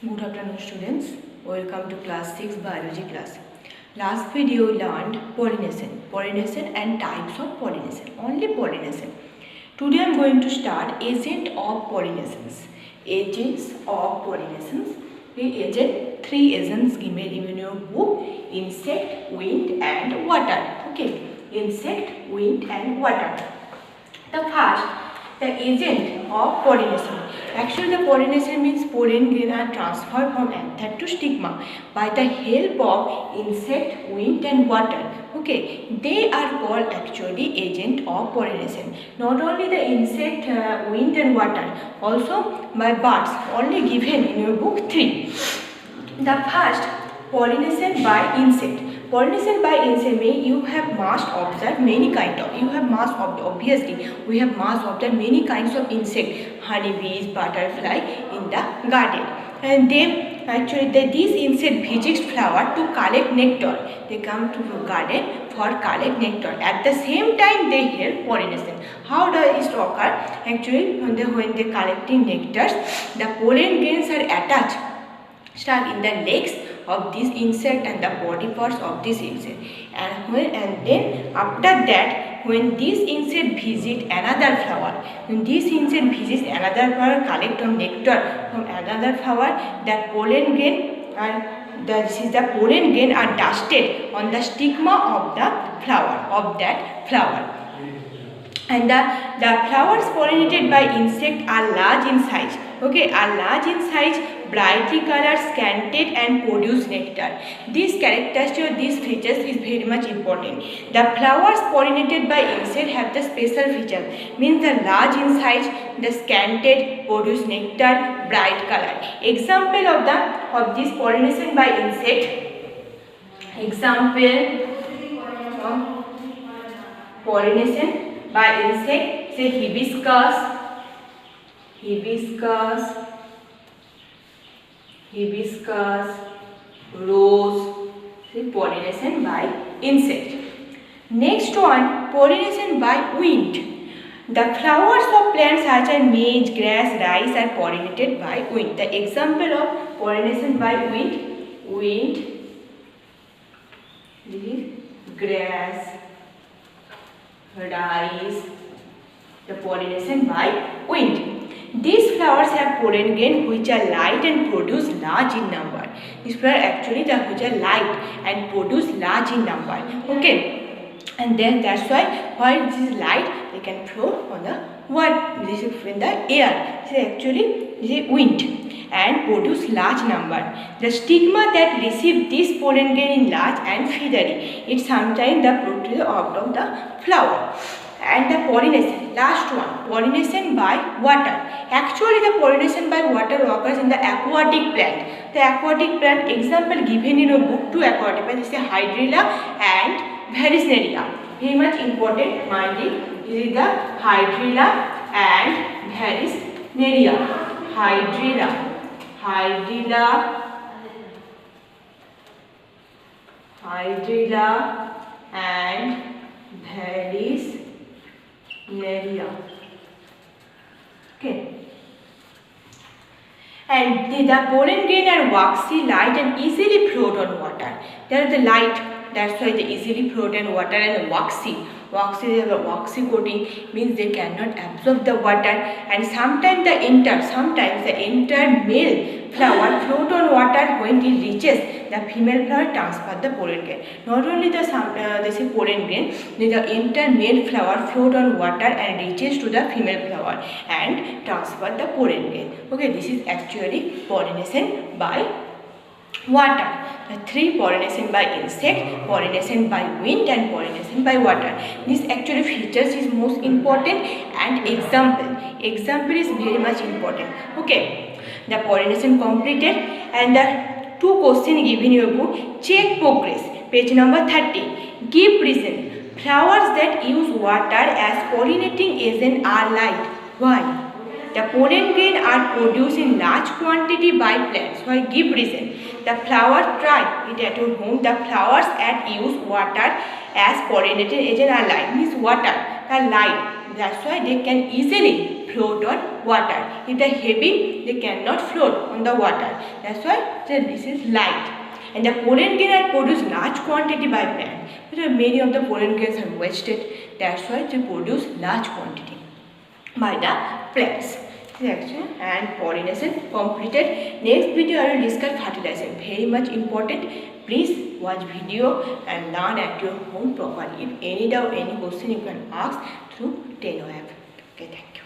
Good afternoon students, welcome to class 6 biology class. Last video learned pollination and types of pollination, only pollination. Today I am going to start agent of pollinations. Agents of pollinations. Three agents given in your book: insect, wind and water. Okay, insect, wind and water. The first, the agent of pollination. Actually, the pollination means pollen grain are transferred from anther to stigma by the help of insect, wind and water. Okay, they are called actually agent of pollination. Not only the insect, wind and water, also by birds, only given in your book 3. The first, pollination by insect. Pollination by insect means you have must observe many kind of. Obviously we have must observe many kinds of insect, honeybees, butterfly in the garden, and these insect visits flower to collect nectar. They come to the garden for collect nectar. At the same time they help pollination. How does it occur? Actually when they collecting nectars, the pollen grains are attached stuck in the legs of this insect and the body parts of this insect, and then after that when this insect visit another flower, collect on nectar from another flower, that pollen grain are dusted on the stigma of the flower of that flower. And the flowers pollinated by insect are large in size. Okay, are large in size, brightly colored, scented and produce nectar. This characteristic, these features is very much important. The flowers pollinated by insect have the special feature, means the large in size, the scented, produce nectar, bright color. Example of this pollination by insect. Example of pollination by insect, say hibiscus, rose, say pollination by insect. Next one, pollination by wind. The flowers of plants such as maize, grass, rice are pollinated by wind. The example of pollination by wind, this is grass, rice, the pollination by wind. These flowers have pollen grain which are light and produce large in number. These flowers actually which are light and produce large in number. Okay, and then that's why while this is light, they can float on the water. This is in the air. This is actually wind and produce large number. The stigma that receive this pollen grain in large and feathery. It sometimes the protrude out of the flower. And the pollination, last one, pollination by water. Actually the pollination by water occurs in the aquatic plant. The aquatic plant example given in your book 2 aquatic plant is Hydrilla and Varicella. Very much important, minding. This is the Hydrilla and Varicella. Hydrilla and Varicella. Okay. And the pollen grain are waxy, light and easily float on water. They are the light, that's why they easily float on water, and waxy. They have a waxy coating, means they cannot absorb the water, and sometimes the entire male flower float on water. When it reaches the female flower, transfer the pollen grain. Not only the pollen grain, the entire male flower float on water and reaches to the female flower and transfer the pollen grain. Okay, this is actually pollination by water. The 3 pollination by insect, pollination by wind and pollination by water. This actually features is most important, and example is very much important. Okay, the pollination completed, and the 2 questions given in your book. Check progress, page number 30. Give reason. Flowers that use water as pollinating agent are light. Why? The pollen grain are produced in large quantity by plants. Why? Give reason. The flower, try it at your home. The flowers that use water as pollinating agent are light. Means water are light. That's why they can easily float on water. If they are heavy, they cannot float on the water. That's why this is light. And the pollen grain are produced large quantity by plant. So many of the pollen grains are wasted. That's why they produce large quantity by the plants. And pollination completed. Next video I will discuss fertilization. Very much important. Please watch video and learn at your home properly. If any doubt, any question, you can ask through Teno app. Okay, thank you.